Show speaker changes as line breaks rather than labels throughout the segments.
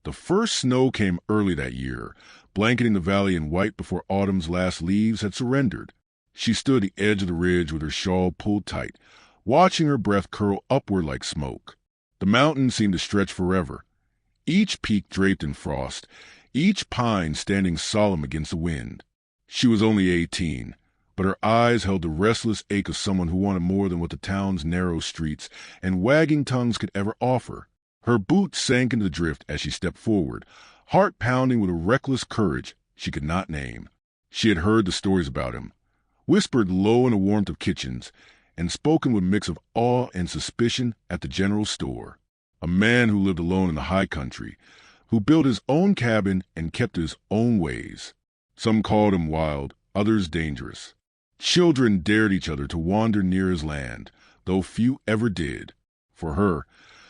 The first snow came early that year, blanketing the valley in white before autumn's last leaves had surrendered. She stood at the edge of the ridge with her shawl pulled tight, watching her breath curl upward like smoke. The mountains seemed to stretch forever, each peak draped in frost, each pine standing solemn against the wind. She was only 18, but her eyes held the restless ache of someone who wanted more than what the town's narrow streets and wagging tongues could ever offer. Her boots sank into the drift as she stepped forward, heart pounding with a reckless courage she could not name. She had heard the stories about him, whispered low in the warmth of kitchens, and spoken with a mix of awe and suspicion at the general store. A man who lived alone in the high country, who built his own cabin and kept his own ways. Some called him wild, others dangerous. Children dared each other to wander near his land, though few ever did. For her,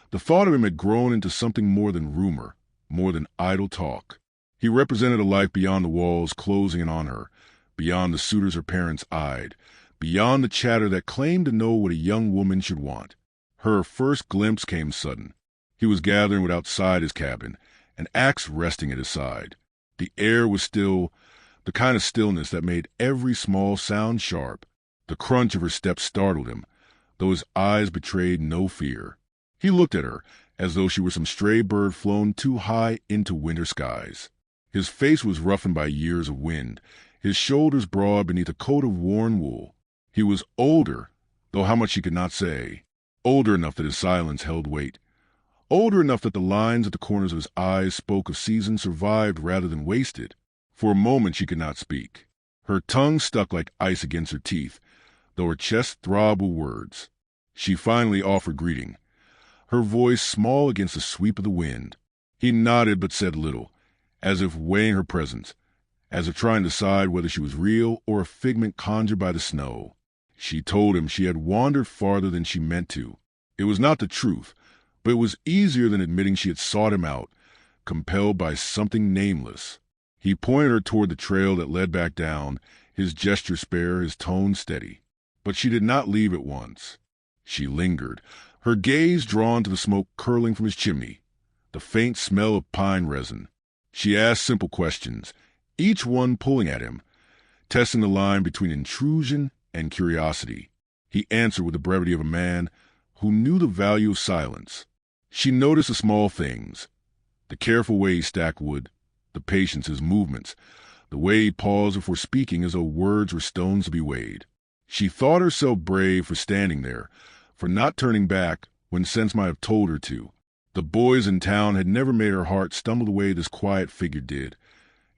the thought of him had grown into something more than rumor, more than idle talk. He represented a life beyond the walls closing in on her, beyond the suitors her parents eyed, beyond the chatter that claimed to know what a young woman should want. Her first glimpse came sudden. He was gathering wood outside his cabin, an axe resting at his side. The air was still, the kind of stillness that made every small sound sharp. The crunch of her steps startled him, though his eyes betrayed no fear. He looked at her as though she were some stray bird flown too high into winter skies. His face was roughened by years of wind, his shoulders broad beneath a coat of worn wool. He was older, though how much she could not say. Older enough that his silence held weight. Older enough that the lines at the corners of his eyes spoke of seasons survived rather than wasted. For a moment she could not speak. Her tongue stuck like ice against her teeth, though her chest throbbed with words. She finally offered greeting, her voice small against the sweep of the wind. He nodded but said little, as if weighing her presence, as if trying to decide whether she was real or a figment conjured by the snow. She told him she had wandered farther than she meant to. It was not the truth, but it was easier than admitting she had sought him out, compelled by something nameless. He pointed her toward the trail that led back down, his gesture spare, his tone steady. But she did not leave at once. She lingered, her gaze drawn to the smoke curling from his chimney, the faint smell of pine resin. She asked simple questions, each one pulling at him, testing the line between intrusion and curiosity. He answered with the brevity of a man who knew the value of silence. She noticed the small things, the careful way he stacked wood, the patience his movements, the way he paused before speaking as though words were stones to be weighed. She thought herself brave for standing there, for not turning back when sense might have told her to. The boys in town had never made her heart stumble the way this quiet figure did,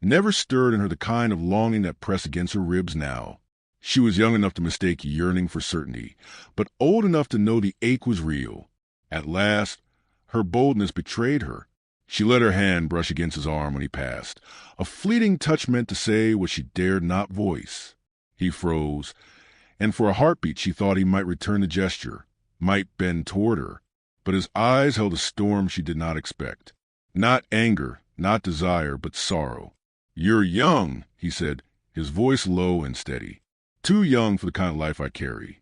never stirred in her the kind of longing that pressed against her ribs now. She was young enough to mistake yearning for certainty, but old enough to know the ache was real. At last, her boldness betrayed her. She let her hand brush against his arm when he passed, a fleeting touch meant to say what she dared not voice. He froze, and for a heartbeat she thought he might return the gesture, might bend toward her. But his eyes held a storm she did not expect. Not anger, not desire, but sorrow. "You're young," he said, his voice low and steady. "Too young for the kind of life I carry."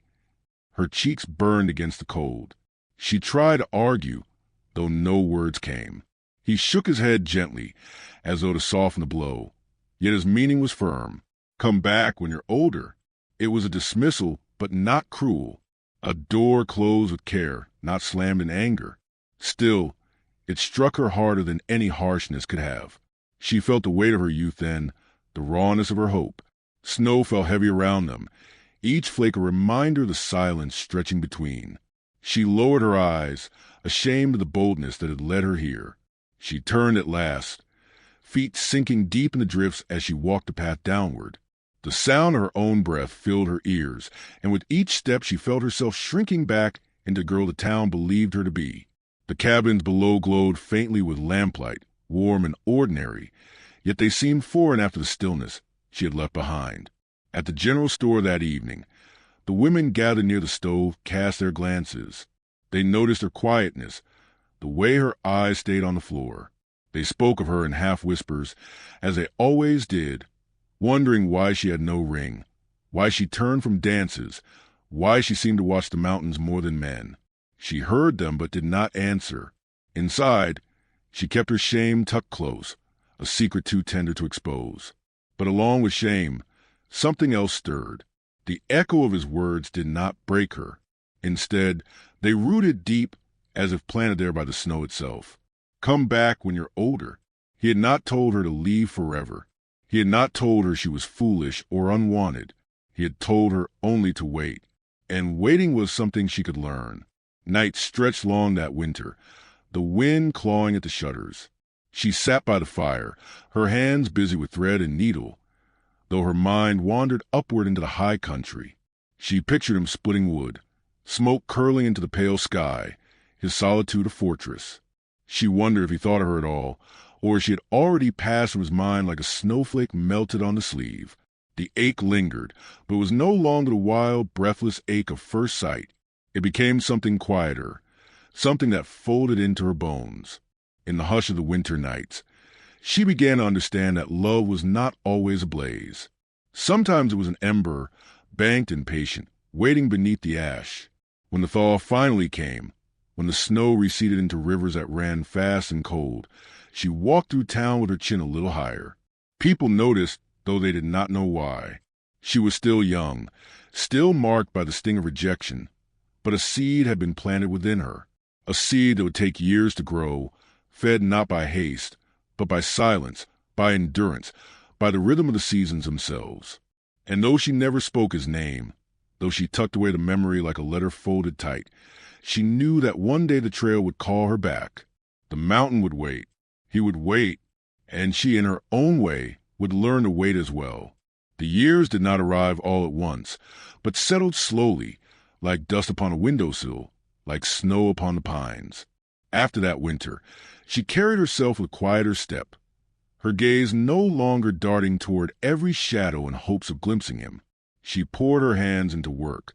Her cheeks burned against the cold. She tried to argue, though no words came. He shook his head gently, as though to soften the blow. Yet his meaning was firm. "Come back when you're older." It was a dismissal, but not cruel. A door closed with care, not slammed in anger. Still, it struck her harder than any harshness could have. She felt the weight of her youth then, the rawness of her hope. Snow fell heavy around them, each flake a reminder of the silence stretching between. She lowered her eyes, ashamed of the boldness that had led her here. She turned at last, feet sinking deep in the drifts as she walked the path downward. The sound of her own breath filled her ears, and with each step she felt herself shrinking back into the girl the town believed her to be. The cabins below glowed faintly with lamplight, warm and ordinary, yet they seemed foreign after the stillness she had left behind. At the general store that evening, the women gathered near the stove cast their glances. They noticed her quietness, the way her eyes stayed on the floor. They spoke of her in half-whispers, as they always did, wondering why she had no ring, why she turned from dances, why she seemed to watch the mountains more than men. She heard them but did not answer. Inside, She kept her shame tucked close, a secret too tender to expose. But along with shame, something else stirred. The echo of his words did not break her. Instead, they rooted deep, as if planted there by the snow itself. Come back when you're older. He had not told her to leave forever. He had not told her she was foolish or unwanted. He had told her only to wait. And waiting was something she could learn. Nights stretched long that winter, the wind clawing at the shutters. She sat by the fire, her hands busy with thread and needle, though her mind wandered upward into the high country. She pictured him splitting wood, smoke curling into the pale sky, his solitude a fortress. She wondered if he thought of her at all, or if she had already passed from his mind like a snowflake melted on the sleeve. The ache lingered, but was no longer the wild, breathless ache of first sight. It became something quieter, something that folded into her bones. In the hush of the winter nights, she began to understand that love was not always ablaze. Sometimes it was an ember, banked and patient, waiting beneath the ash. When the thaw finally came, when the snow receded into rivers that ran fast and cold, she walked through town with her chin a little higher. People noticed, though they did not know why. She was still young, still marked by the sting of rejection, but a seed had been planted within her, a seed that would take years to grow, fed not by haste, but by silence, by endurance, by the rhythm of the seasons themselves. And though she never spoke his name, though she tucked away the memory like a letter folded tight, she knew that one day the trail would call her back. The mountain would wait. He would wait, and she, in her own way, would learn to wait as well. The years did not arrive all at once, but settled slowly, like dust upon a windowsill, like snow upon the pines. After that winter, she carried herself with quieter step, her gaze no longer darting toward every shadow in hopes of glimpsing him. She poured her hands into work,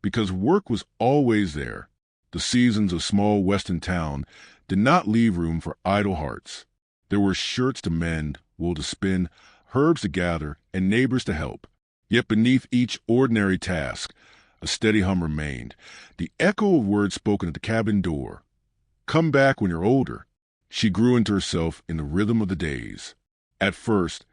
because work was always there. The seasons of small western town did not leave room for idle hearts. There were shirts to mend, wool to spin, herbs to gather, and neighbors to help. Yet beneath each ordinary task, a steady hum remained, the echo of words spoken at the cabin door. Come back when you're older. She grew into herself in the rhythm of the days. At first,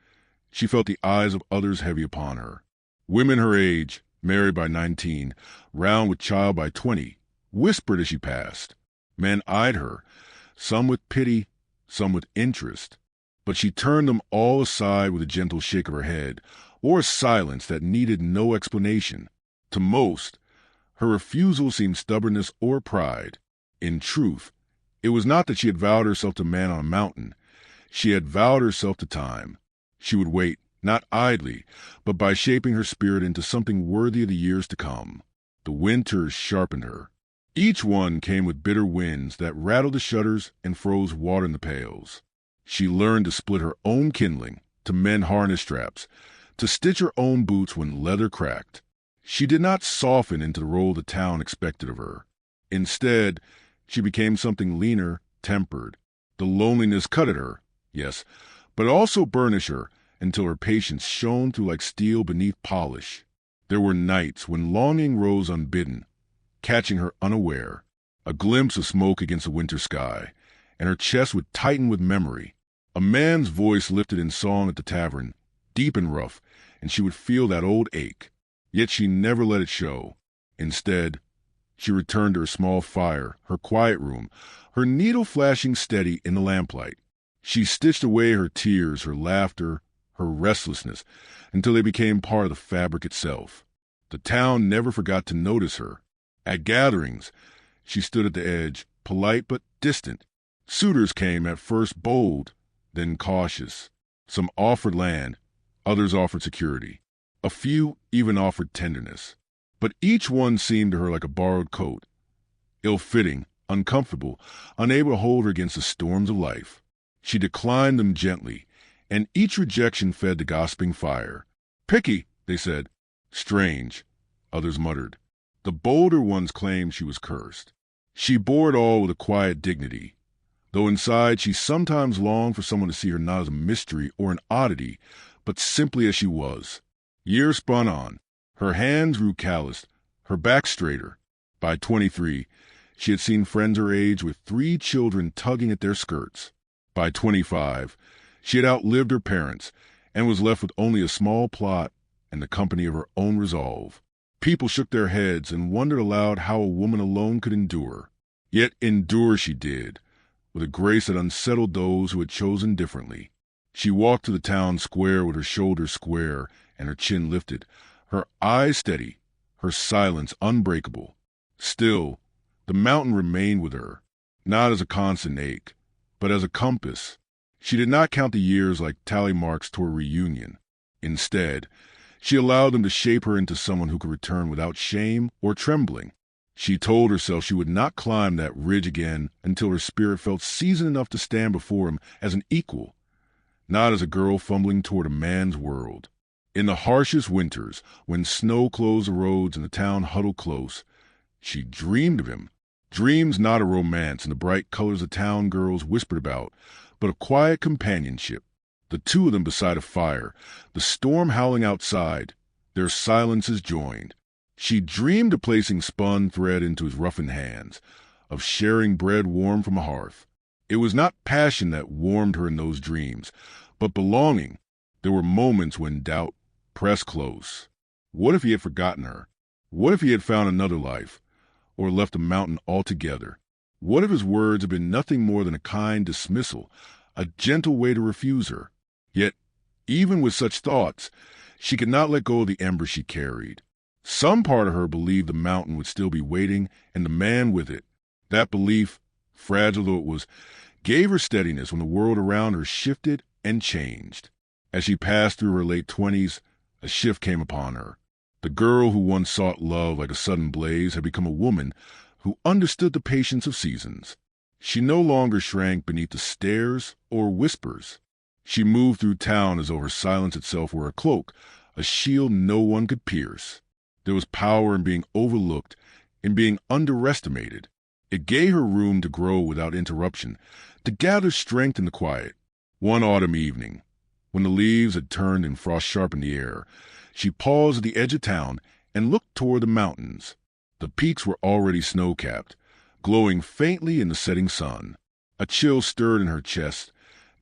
she felt the eyes of others heavy upon her. Women her age, married by 19, round with child by 20, whispered as she passed. Men eyed her, some with pity, some with interest. But she turned them all aside with a gentle shake of her head, or a silence that needed no explanation. To most, her refusal seemed stubbornness or pride. In truth, it was not that she had vowed herself to man on a mountain. She had vowed herself to time. She would wait, not idly, but by shaping her spirit into something worthy of the years to come. The winters sharpened her. Each one came with bitter winds that rattled the shutters and froze water in the pails. She learned to split her own kindling, to mend harness straps, to stitch her own boots when leather cracked. She did not soften into the role the town expected of her. Instead, she became something leaner, tempered. The loneliness cut at her, yes, but also burnished her until her patience shone through like steel beneath polish. There were nights when longing rose unbidden, catching her unaware, a glimpse of smoke against the winter sky, and her chest would tighten with memory. A man's voice lifted in song at the tavern, deep and rough, and she would feel that old ache. Yet she never let it show. Instead, she returned to her small fire, her quiet room, her needle flashing steady in the lamplight. She stitched away her tears, her laughter, her restlessness, until they became part of the fabric itself. The town never forgot to notice her. At gatherings, she stood at the edge, polite but distant. Suitors came, at first bold, then cautious. Some offered land, others offered security. A few even offered tenderness. But each one seemed to her like a borrowed coat, ill-fitting, uncomfortable, unable to hold her against the storms of life. She declined them gently, and each rejection fed the gossiping fire. Picky, they said. Strange, others muttered. The bolder ones claimed she was cursed. She bore it all with a quiet dignity, though inside she sometimes longed for someone to see her not as a mystery or an oddity, but simply as she was. Years spun on. Her hands grew calloused, her back straighter. By 23, she had seen friends her age with 3 children tugging at their skirts. By 25, she had outlived her parents and was left with only a small plot and the company of her own resolve. People shook their heads and wondered aloud how a woman alone could endure. Yet endure she did, with a grace that unsettled those who had chosen differently. She walked to the town square with her shoulders square and her chin lifted, her eyes steady, her silence unbreakable. Still, the mountain remained with her, not as a constant ache, but as a compass. She did not count the years like tally marks toward reunion. Instead, she allowed them to shape her into someone who could return without shame or trembling. She told herself she would not climb that ridge again until her spirit felt seasoned enough to stand before him as an equal, not as a girl fumbling toward a man's world. In the harshest winters, when snow closed the roads and the town huddled close, she dreamed of him. Dreams not of romance and the bright colors the town girls whispered about, but of quiet companionship. The two of them beside a fire, the storm howling outside, their silences joined. She dreamed of placing spun thread into his roughened hands, of sharing bread warm from a hearth. It was not passion that warmed her in those dreams, but belonging. There were moments when doubt pressed close. What if he had forgotten her? What if he had found another life, or left the mountain altogether? What if his words had been nothing more than a kind dismissal, a gentle way to refuse her? Yet, even with such thoughts, she could not let go of the ember she carried. Some part of her believed the mountain would still be waiting, and the man with it. That belief, fragile though it was, gave her steadiness when the world around her shifted and changed. As she passed through her late 20s, a shift came upon her. The girl who once sought love like a sudden blaze had become a woman who understood the patience of seasons. She no longer shrank beneath the stares or whispers. She moved through town as though her silence itself were a cloak, a shield no one could pierce. There was power in being overlooked, in being underestimated. It gave her room to grow without interruption, to gather strength in the quiet. One autumn evening, when the leaves had turned and frost sharpened the air, she paused at the edge of town and looked toward the mountains. The peaks were already snow-capped, glowing faintly in the setting sun. A chill stirred in her chest,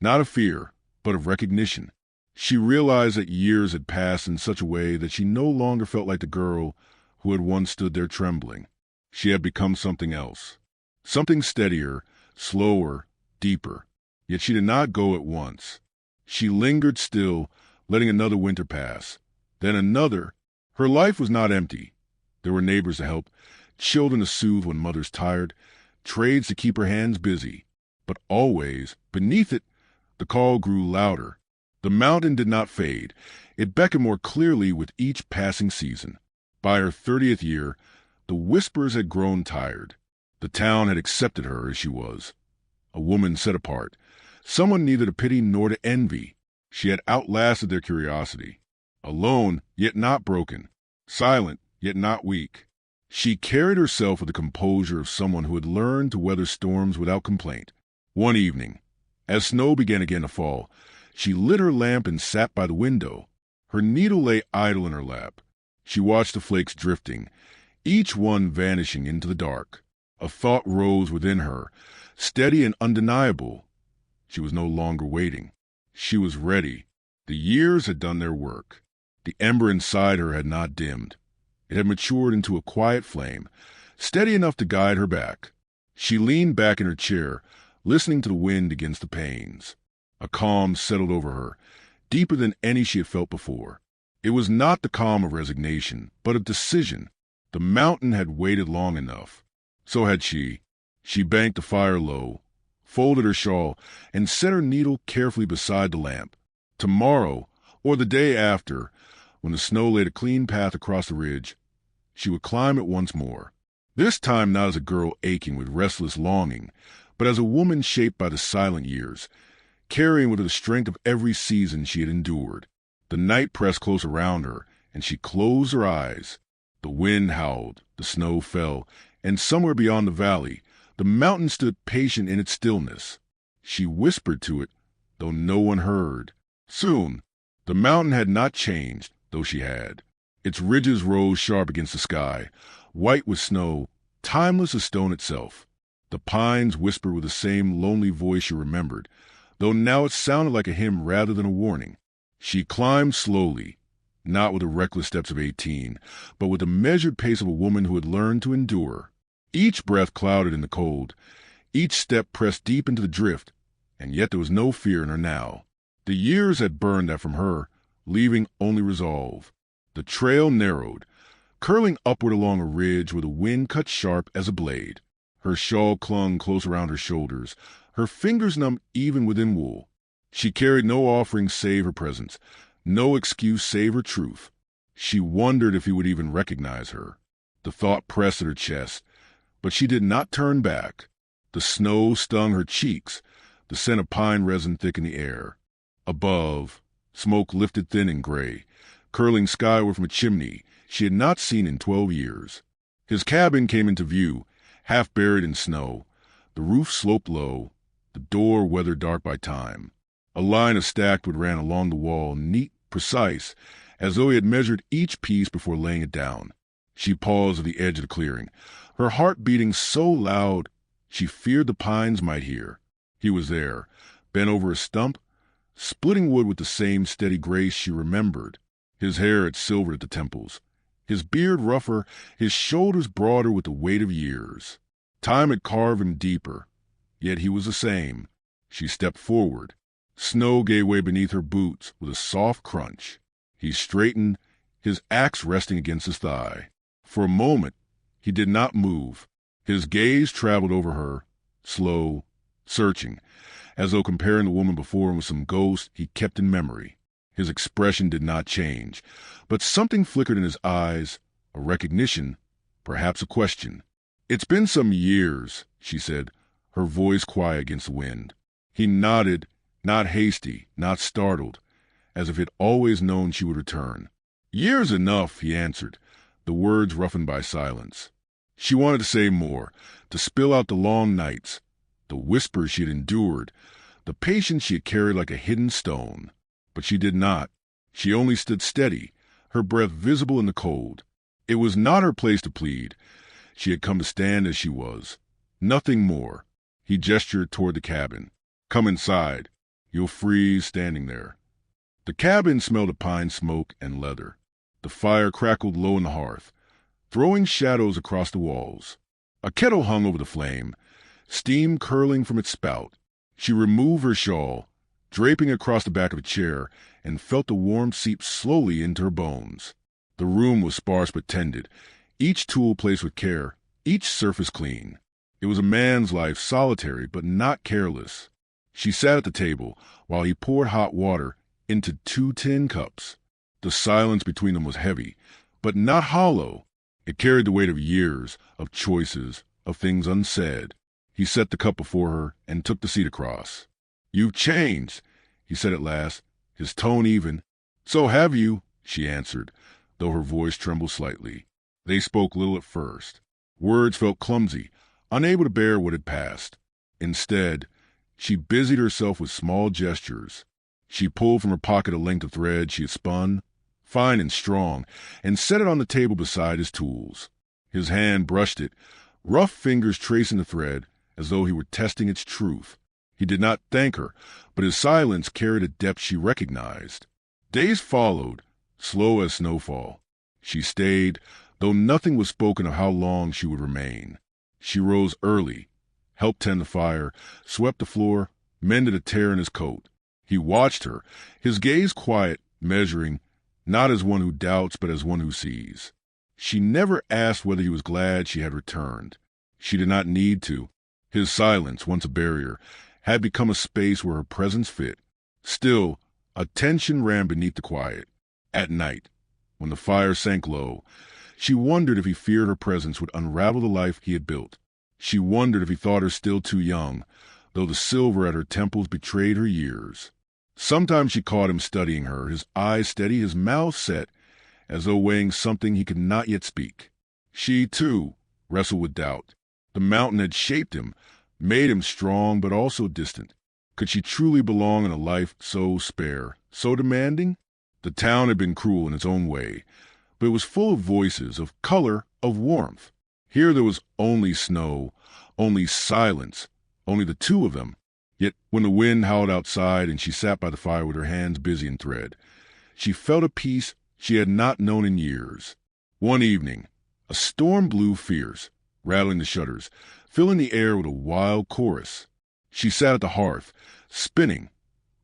not of fear, but of recognition. She realized that years had passed in such a way that she no longer felt like the girl who had once stood there trembling. She had become something else, something steadier, slower, deeper. Yet she did not go at once. She lingered still, letting another winter pass. Then another. Her life was not empty. There were neighbors to help, children to soothe when mother's tired, trades to keep her hands busy. But always, beneath it, the call grew louder. The mountain did not fade. It beckoned more clearly with each passing season. By her 30th year, the whispers had grown tired. The town had accepted her as she was, a woman set apart, someone neither to pity nor to envy. She had outlasted their curiosity. Alone, yet not broken. Silent, yet not weak. She carried herself with the composure of someone who had learned to weather storms without complaint. One evening, as snow began again to fall, she lit her lamp and sat by the window. Her needle lay idle in her lap. She watched the flakes drifting, each one vanishing into the dark. A thought rose within her, steady and undeniable. She was no longer waiting. She was ready. The years had done their work. The ember inside her had not dimmed. It had matured into a quiet flame, steady enough to guide her back. She leaned back in her chair, listening to the wind against the panes. A calm settled over her, deeper than any she had felt before. It was not the calm of resignation, but of decision. The mountain had waited long enough. So had she. She banked the fire low, folded her shawl, and set her needle carefully beside the lamp. Tomorrow, or the day after, when the snow laid a clean path across the ridge, she would climb it once more. This time not as a girl aching with restless longing, but as a woman shaped by the silent years, carrying with her the strength of every season she had endured. The night pressed close around her, and she closed her eyes. The wind howled, the snow fell, and somewhere beyond the valley, the mountain stood patient in its stillness. She whispered to it, though no one heard. Soon, the mountain had not changed, though she had. Its ridges rose sharp against the sky, white with snow, timeless as stone itself. The pines whispered with the same lonely voice she remembered, though now it sounded like a hymn rather than a warning. She climbed slowly, not with the reckless steps of 18, but with the measured pace of a woman who had learned to endure. Each breath clouded in the cold, each step pressed deep into the drift, and yet there was no fear in her now. The years had burned that from her, leaving only resolve. The trail narrowed, curling upward along a ridge where the wind cut sharp as a blade. Her shawl clung close around her shoulders, her fingers numb even within wool. She carried no offering save her presence, no excuse save her truth. She wondered if he would even recognize her. The thought pressed at her chest, but she did not turn back. The snow stung her cheeks, the scent of pine resin thick in the air. Above, smoke lifted thin and gray, curling skyward from a chimney she had not seen in 12 years. His cabin came into view, half buried in snow. The roof sloped low, the door weathered dark by time. A line of stacked wood ran along the wall, neat, precise, as though he had measured each piece before laying it down. She paused at the edge of the clearing, her heart beating so loud she feared the pines might hear. He was there, bent over a stump, splitting wood with the same steady grace she remembered. His hair had silvered at the temples, his beard rougher, his shoulders broader with the weight of years. Time had carved him deeper, yet he was the same. She stepped forward. Snow gave way beneath her boots with a soft crunch. He straightened, his axe resting against his thigh. For a moment, he did not move. His gaze traveled over her, slow, searching, as though comparing the woman before him with some ghost he kept in memory. His expression did not change, but something flickered in his eyes, a recognition, perhaps a question. "It's been some years," she said, her voice quiet against the wind. He nodded, not hasty, not startled, as if he had always known she would return. "Years enough," he answered, the words roughened by silence. She wanted to say more, to spill out the long nights, the whispers she had endured, the patience she had carried like a hidden stone. But she did not. She only stood steady, her breath visible in the cold. It was not her place to plead. She had come to stand as she was. Nothing more. He gestured toward the cabin. "Come inside. You'll freeze standing there." The cabin smelled of pine smoke and leather. The fire crackled low in the hearth, throwing shadows across the walls. A kettle hung over the flame, steam curling from its spout. She removed her shawl, draping across the back of a chair, and felt the warmth seep slowly into her bones. The room was sparse but tended, each tool placed with care, each surface clean. It was a man's life, solitary but not careless. She sat at the table while he poured hot water into 2 tin cups. The silence between them was heavy, but not hollow. It carried the weight of years, of choices, of things unsaid. He set the cup before her and took the seat across. "You've changed," he said at last, his tone even. "So have you," she answered, though her voice trembled slightly. They spoke little at first. Words felt clumsy, unable to bear what had passed. Instead, she busied herself with small gestures. She pulled from her pocket a length of thread she had spun, fine and strong, and set it on the table beside his tools. His hand brushed it, rough fingers tracing the thread as though he were testing its truth. He did not thank her, but his silence carried a depth she recognized. Days followed, slow as snowfall. She stayed, though nothing was spoken of how long she would remain. She rose early, helped tend the fire, swept the floor, mended a tear in his coat. He watched her, his gaze quiet, measuring, not as one who doubts but as one who sees. She never asked whether he was glad she had returned. She did not need to. His silence, once a barrier, had become a space where her presence fit. Still, a tension ran beneath the quiet. At night, when the fire sank low, she wondered if he feared her presence would unravel the life he had built. She wondered if he thought her still too young, though the silver at her temples betrayed her years. Sometimes she caught him studying her, his eyes steady, his mouth set, as though weighing something he could not yet speak. She, too, wrestled with doubt. The mountain had shaped him, made him strong but also distant. Could she truly belong in a life so spare, so demanding? The town had been cruel in its own way, but it was full of voices, of color, of warmth. Here there was only snow, only silence, only the two of them. Yet when the wind howled outside and she sat by the fire with her hands busy in thread, she felt a peace she had not known in years. One evening, a storm blew fierce, rattling the shutters, filling the air with a wild chorus. She sat at the hearth, spinning,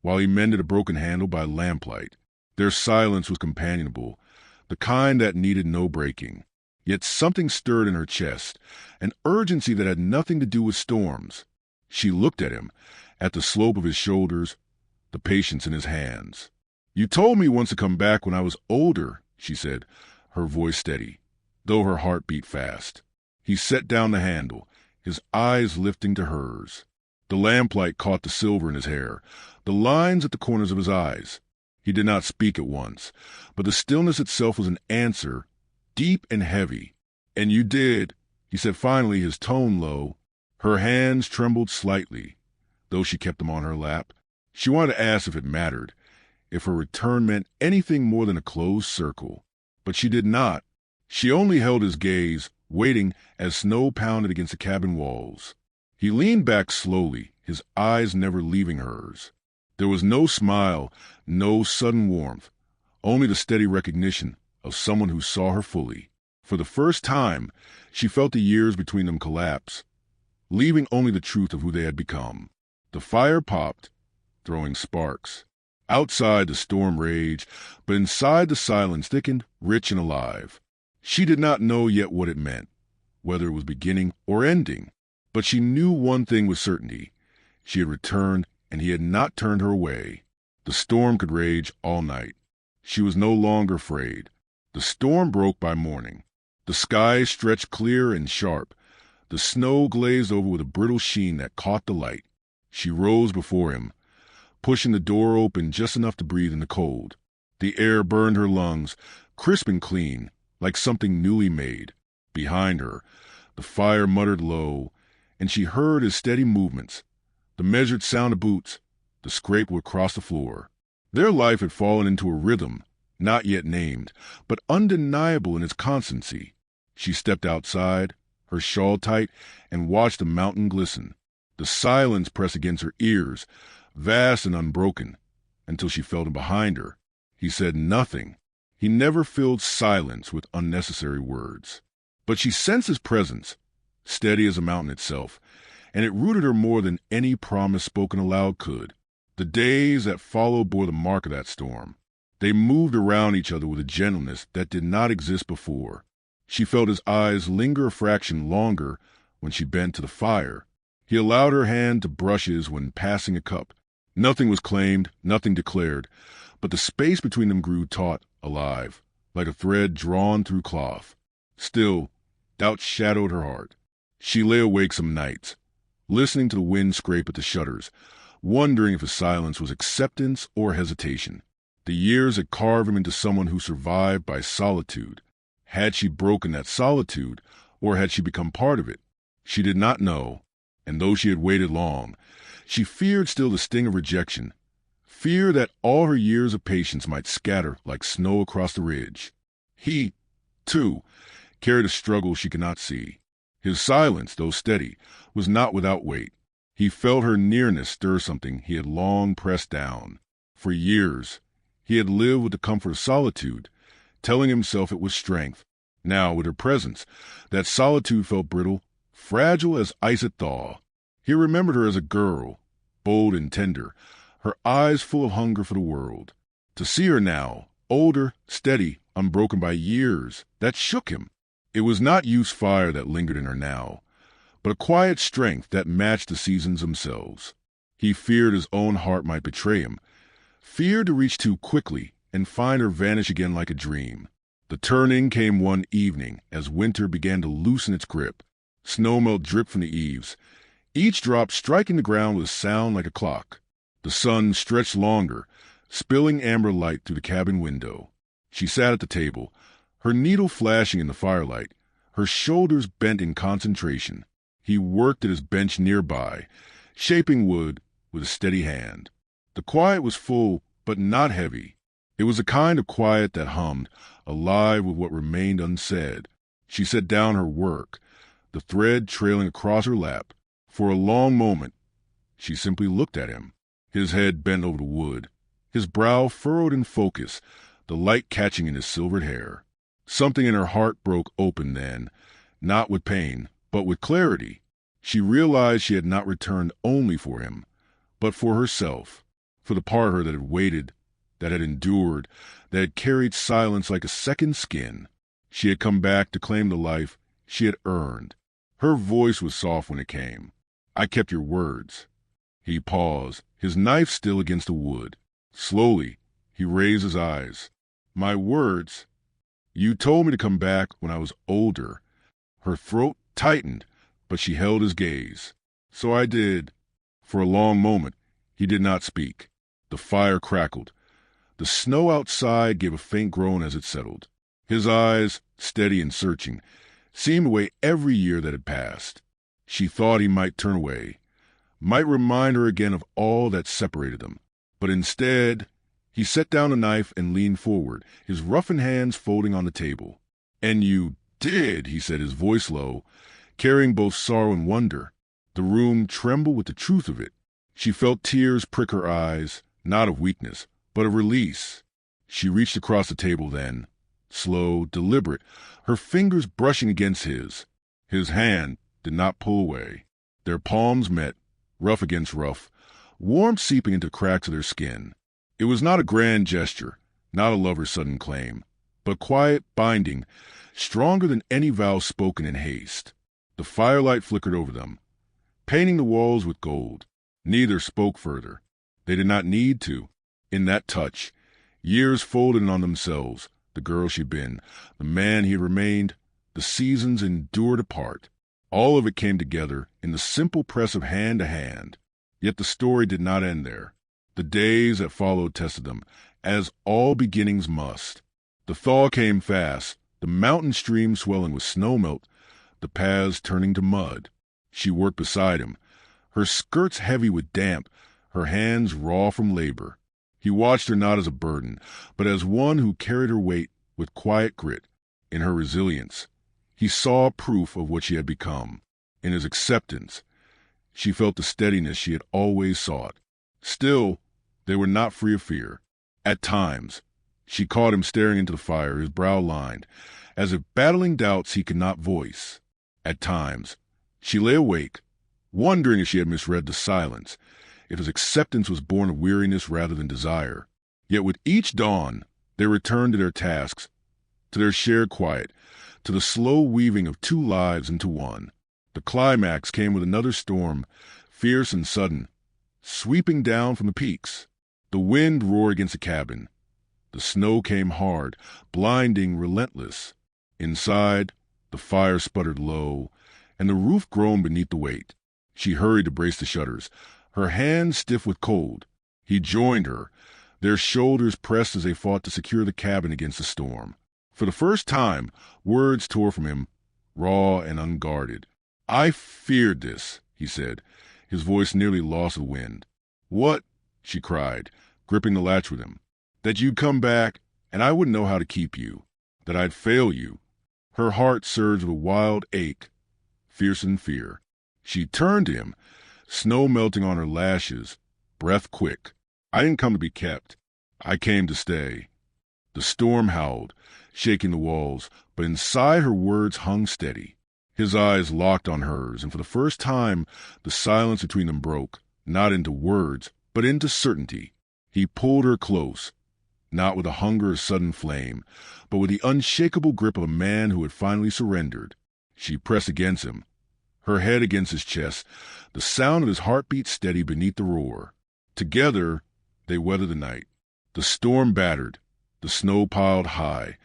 while he mended a broken handle by lamplight. Their silence was companionable, the kind that needed no breaking. Yet something stirred in her chest, an urgency that had nothing to do with storms. She looked at him, at the slope of his shoulders, the patience in his hands. "You told me once to come back when I was older," she said, her voice steady, though her heart beat fast. He set down the handle, his eyes lifting to hers. The lamplight caught the silver in his hair, the lines at the corners of his eyes. He did not speak at once, but the stillness itself was an answer, deep and heavy. "And you did," he said finally, his tone low. Her hands trembled slightly, though she kept them on her lap. She wanted to ask if it mattered, if her return meant anything more than a closed circle. But she did not. She only held his gaze, waiting as snow pounded against the cabin walls. He leaned back slowly, his eyes never leaving hers. There was no smile, no sudden warmth, only the steady recognition of someone who saw her fully. For the first time, she felt the years between them collapse, leaving only the truth of who they had become. The fire popped, throwing sparks. Outside the storm raged, but inside the silence thickened, rich and alive. She did not know yet what it meant, whether it was beginning or ending. But she knew one thing with certainty. She had returned, and he had not turned her away. The storm could rage all night. She was no longer afraid. The storm broke by morning. The sky stretched clear and sharp. The snow glazed over with a brittle sheen that caught the light. She rose before him, pushing the door open just enough to breathe in the cold. The air burned her lungs, crisp and clean, like something newly made. Behind her, the fire muttered low, and she heard his steady movements, the measured sound of boots, the scrape across the floor. Their life had fallen into a rhythm, not yet named, but undeniable in its constancy. She stepped outside, her shawl tight, and watched the mountain glisten. The silence pressed against her ears, vast and unbroken, until she felt him behind her. He said nothing. He never filled silence with unnecessary words. But she sensed his presence, steady as a mountain itself, and it rooted her more than any promise spoken aloud could. The days that followed bore the mark of that storm. They moved around each other with a gentleness that did not exist before. She felt his eyes linger a fraction longer when she bent to the fire. He allowed her hand to brush his when passing a cup. Nothing was claimed, nothing declared, but the space between them grew taut, alive, like a thread drawn through cloth. Still, doubt shadowed her heart. She lay awake some nights, listening to the wind scrape at the shutters, wondering if his silence was acceptance or hesitation. The years had carved him into someone who survived by solitude. Had she broken that solitude, or had she become part of it? She did not know, and though she had waited long, she feared still the sting of rejection, fear that all her years of patience might scatter like snow across the ridge. He, too, carried a struggle she could not see. His silence, though steady, was not without weight. He felt her nearness stir something he had long pressed down. For years, he had lived with the comfort of solitude, telling himself it was strength. Now, with her presence, that solitude felt brittle, fragile as ice at thaw. He remembered her as a girl, bold and tender, her eyes full of hunger for the world. To see her now, older, steady, unbroken by years, that shook him. It was not youth's fire that lingered in her now, but a quiet strength that matched the seasons themselves. He feared his own heart might betray him, feared to reach too quickly and find her vanish again like a dream. The turning came one evening as winter began to loosen its grip. Snowmelt dripped from the eaves, each drop striking the ground with a sound like a clock. The sun stretched longer, spilling amber light through the cabin window. She sat at the table, her needle flashing in the firelight, her shoulders bent in concentration. He worked at his bench nearby, shaping wood with a steady hand. The quiet was full, but not heavy. It was a kind of quiet that hummed, alive with what remained unsaid. She set down her work, the thread trailing across her lap. For a long moment, She simply looked at him, his head bent over the wood, his brow furrowed in focus, the light catching in his silvered hair. Something in her heart broke open then, not with pain, but with clarity. She realized she had not returned only for him, but for herself, for the part of her that had waited, that had endured, that had carried silence like a second skin. She had come back to claim the life she had earned. Her voice was soft when it came. "I kept your words." He paused, his knife still against the wood. Slowly, he raised his eyes. "My words? You told me to come back when I was older." Her throat tightened, but she held his gaze. "So I did." For a long moment, he did not speak. The fire crackled. The snow outside gave a faint groan as it settled. His eyes, steady and searching, seemed to weigh every year that had passed. She thought he might turn away, might remind her again of all that separated them. But instead, he set down the knife and leaned forward, his roughened hands folding on the table. "And you did," he said, his voice low, carrying both sorrow and wonder. The room trembled with the truth of it. She felt tears prick her eyes, not of weakness, but of release. She reached across the table then, slow, deliberate, her fingers brushing against his. His hand did not pull away. Their palms met, rough against rough, warmth seeping into cracks of their skin. It was not a grand gesture, not a lover's sudden claim, but quiet, binding, stronger than any vow spoken in haste. The firelight flickered over them, painting the walls with gold. Neither spoke further. They did not need to. In that touch, years folded in on themselves, the girl she'd been, the man he had remained, the seasons endured apart. All of it came together in the simple press of hand to hand. Yet the story did not end there. The days that followed tested them, as all beginnings must. The thaw came fast, the mountain streams swelling with snowmelt, the paths turning to mud. She worked beside him, her skirts heavy with damp, her hands raw from labor. He watched her not as a burden, but as one who carried her weight with quiet grit. In her resilience, he saw proof of what she had become. In his acceptance, she felt the steadiness she had always sought. Still, they were not free of fear. At times, she caught him staring into the fire, his brow lined, as if battling doubts he could not voice. At times, she lay awake, wondering if she had misread the silence, if his acceptance was born of weariness rather than desire. Yet with each dawn, they returned to their tasks, to their shared quiet, to the slow weaving of two lives into one. The climax came with another storm, fierce and sudden, sweeping down from the peaks. The wind roared against the cabin. The snow came hard, blinding, relentless. Inside, the fire sputtered low, and the roof groaned beneath the weight. She hurried to brace the shutters, her hands stiff with cold. He joined her, their shoulders pressed as they fought to secure the cabin against the storm. For the first time, words tore from him, raw and unguarded. "I feared this," he said, his voice nearly lost the wind. "What?" she cried, gripping the latch with him. "That you'd come back, and I wouldn't know how to keep you. That I'd fail you." Her heart surged with a wild ache, fierce in fear. She turned to him, snow melting on her lashes, breath quick. "I didn't come to be kept. I came to stay." The storm howled, shaking the walls, but inside her words hung steady. His eyes locked on hers, and for the first time the silence between them broke, not into words, but into certainty. He pulled her close, not with a hunger of sudden flame, but with the unshakable grip of a man who had finally surrendered. She pressed against him, her head against his chest, the sound of his heartbeat steady beneath the roar. Together, they weathered the night. The storm battered, the snow piled high,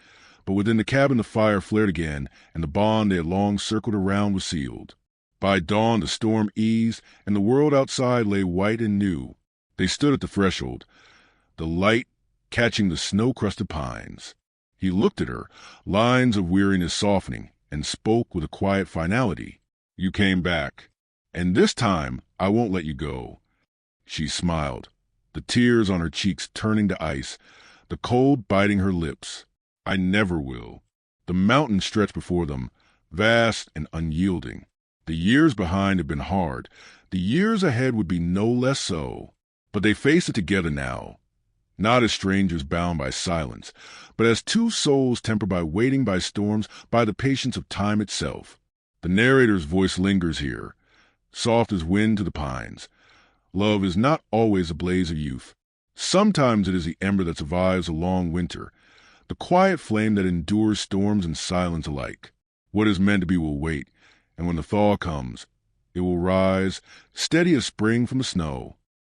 but within the cabin the fire flared again, and the bond they had long circled around was sealed. By dawn the storm eased, and the world outside lay white and new. They stood at the threshold, the light catching the snow-crusted pines. He looked at her, lines of weariness softening, and spoke with a quiet finality. "You came back, and this time I won't let you go." She smiled, the tears on her cheeks turning to ice, the cold biting her lips. "I never will." The mountains stretched before them, vast and unyielding. The years behind had been hard. The years ahead would be no less so. But they faced it together now, not as strangers bound by silence, but as two souls tempered by waiting, by storms, by the patience of time itself. The narrator's voice lingers here, soft as wind to the pines. Love is not always a blaze of youth. Sometimes it is the ember that survives a long winter, the quiet flame that endures storms and silence alike. What is meant to be will wait, and when the thaw comes, it will rise, steady as spring from the snow.